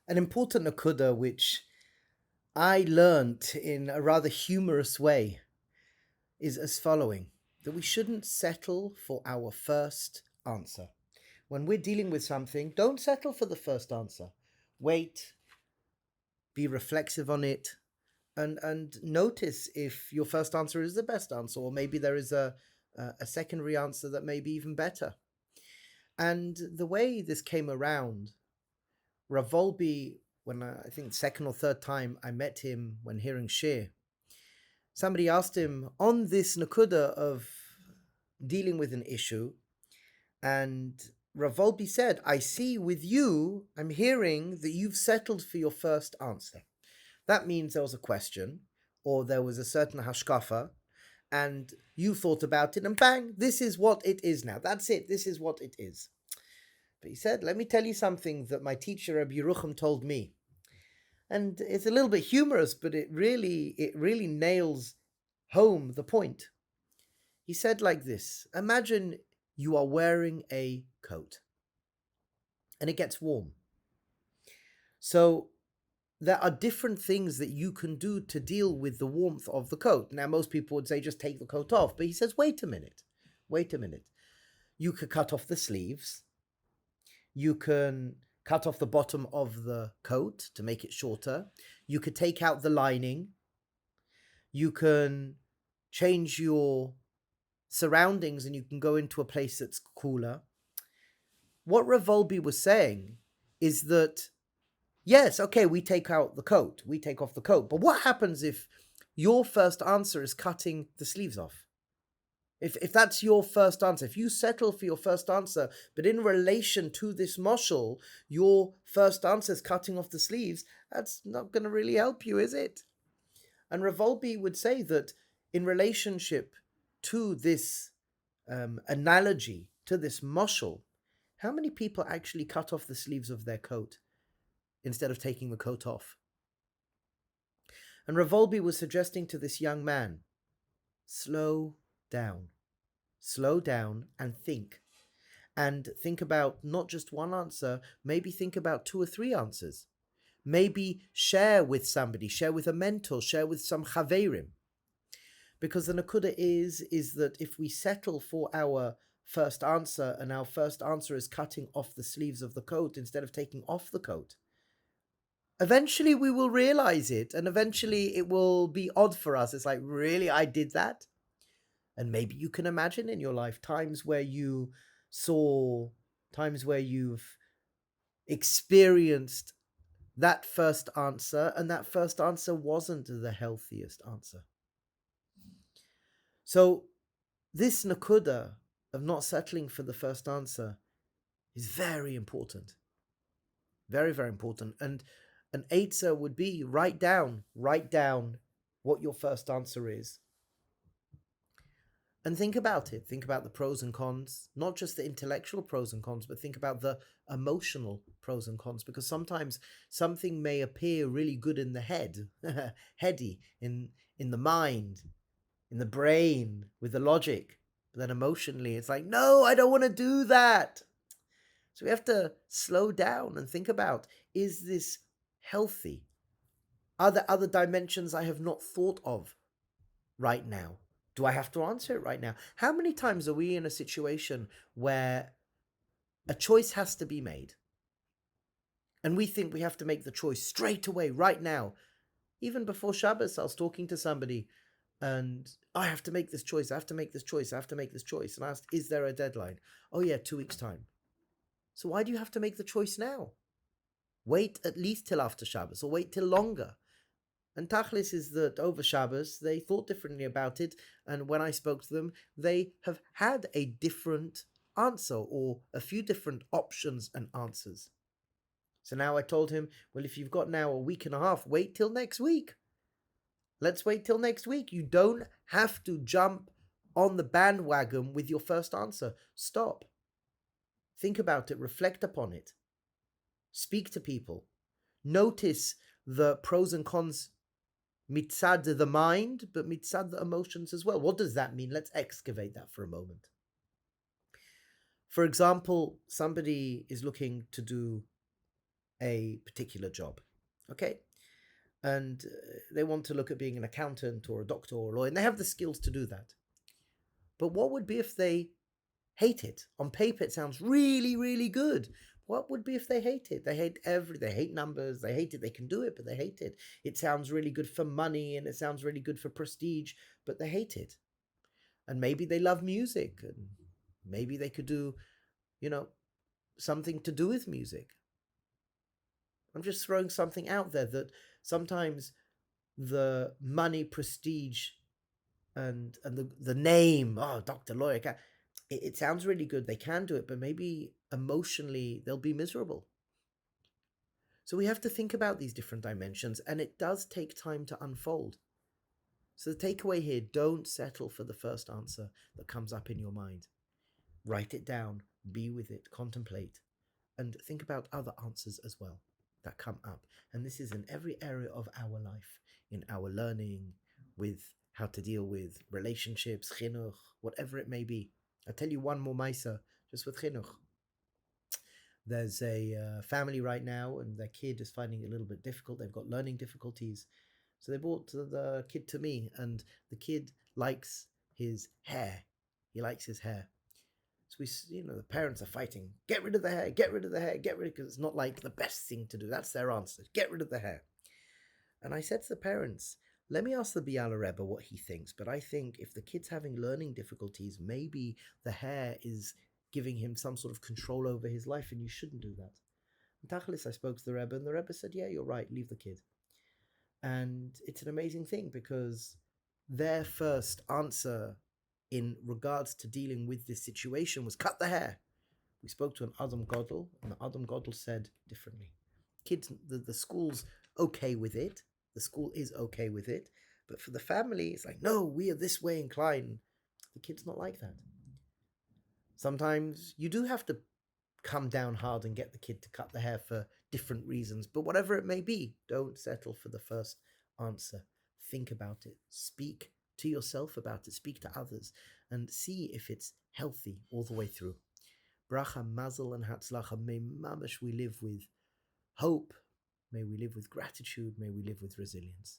An important nakuda which I learnt in a rather humorous way is as following: that we shouldn't settle for our first answer. When we're dealing with something, don't settle for the first answer. Wait, be reflexive on it, and notice if your first answer is the best answer, or maybe there is a secondary answer that may be even better. And the way this came around, Ravolbi, when I think second or third time I met him when hearing Shir, somebody asked him on this nakuda of dealing with an issue, and Ravolbi said, I see with you, I'm hearing that you've settled for your first answer. That means there was a question, or there was a certain hashkafa, and you thought about it, and bang, this is what it is now. That's it, this is what it is. But he said, let me tell you something that my teacher Rabbi Yerucham told me. And it's a little bit humorous, but it really nails home the point. He said like this: imagine you are wearing a coat and it gets warm. So there are different things that you can do to deal with the warmth of the coat. Now, most people would say just take the coat off, but he says, wait a minute. You could cut off the sleeves. You can cut off the bottom of the coat to make it shorter. You could take out the lining. You can change your surroundings and you can go into a place that's cooler. What Ravolbi was saying is that, yes, okay, we take off the coat, but what happens if your first answer is cutting the sleeves off? If that's your first answer, if you settle for your first answer, but in relation to this moshel, your first answer is cutting off the sleeves, that's not going to really help you, is it? And Ravolbi would say that in relationship to this analogy, to this moshel, how many people actually cut off the sleeves of their coat instead of taking the coat off? And Ravolbi was suggesting to this young man, slow down and think. And think about not just one answer, maybe think about 2 or 3 answers. Maybe share with somebody, share with a mentor, share with some chaverim. Because the nakuda is that if we settle for our first answer and our first answer is cutting off the sleeves of the coat instead of taking off the coat, eventually we will realize it, and eventually it will be odd for us. It's like, really, I did that? And maybe you can imagine in your life times where you've experienced that first answer, and that first answer wasn't the healthiest answer. So this nakuda of not settling for the first answer is very important. Very, very important. And an eitzah would be write down what your first answer is. And think about it. Think about the pros and cons, not just the intellectual pros and cons, but think about the emotional pros and cons, because sometimes something may appear really good in the head, heady, in the mind, in the brain, with the logic. But then emotionally, it's like, no, I don't want to do that. So we have to slow down and think about, is this healthy? Are there other dimensions I have not thought of right now? Do I have to answer it right now? How many times are we in a situation where a choice has to be made? And we think we have to make the choice straight away, right now. Even before Shabbos, I was talking to somebody and I have to make this choice. And I asked, is there a deadline? Oh yeah, 2 weeks' time. So why do you have to make the choice now? Wait at least till after Shabbos, or wait till longer. And Tachlis is that over Shabbos, they thought differently about it. And when I spoke to them, they have had a different answer or a few different options and answers. So now I told him, well, if you've got now a week and a half, wait till next week. Let's wait till next week. You don't have to jump on the bandwagon with your first answer. Stop. Think about it. Reflect upon it. Speak to people. Notice the pros and cons mitzad the mind, but mitzad the emotions as well. What does that mean? Let's excavate that for a moment. For example, somebody is looking to do a particular job. Okay? And they want to look at being an accountant or a doctor or a lawyer, and they have the skills to do that. But what would be if they hate it? On paper, it sounds really, really good. What would be if they hate it? They hate numbers, they hate it, they can do it, but they hate it. It sounds really good for money and it sounds really good for prestige, but they hate it. And maybe they love music and maybe they could do, something to do with music. I'm just throwing something out there that sometimes the money, prestige, and the name, Dr. Lawyer, it sounds really good. They can do it, but maybe emotionally they'll be miserable. So we have to think about these different dimensions, and it does take time to unfold. So the takeaway here, don't settle for the first answer that comes up in your mind. Write it down, be with it, contemplate, and think about other answers as well that come up. And this is in every area of our life, in our learning, with how to deal with relationships, chinuch, whatever it may be. I'll tell you one more maisa, just with chinuch. There's a family right now, and their kid is finding it a little bit difficult. They've got learning difficulties. So they brought the kid to me, and the kid likes his hair. He likes his hair. So the parents are fighting. Get rid of the hair, get rid of the hair, get rid of it, because it's not like the best thing to do. That's their answer. Get rid of the hair. And I said to the parents, let me ask the Biala Rebbe what he thinks, but I think if the kid's having learning difficulties, maybe the hair is giving him some sort of control over his life, and you shouldn't do that. And Tachlis, I spoke to the Rebbe, and the Rebbe said, yeah, you're right, leave the kid. And it's an amazing thing, because their first answer in regards to dealing with this situation was cut the hair. We spoke to an Adam Godel, and the Adam Godel said differently. Kids, the school's okay with it. The school is okay with it. But for the family, it's like, no, we are this way inclined. The kid's not like that. Sometimes you do have to come down hard and get the kid to cut the hair for different reasons. But whatever it may be, don't settle for the first answer. Think about it. Speak to yourself about it. Speak to others and see if it's healthy all the way through. Bracha, mazel, and hatzlacha. May mamash we live with hope. May we live with gratitude. May we live with resilience.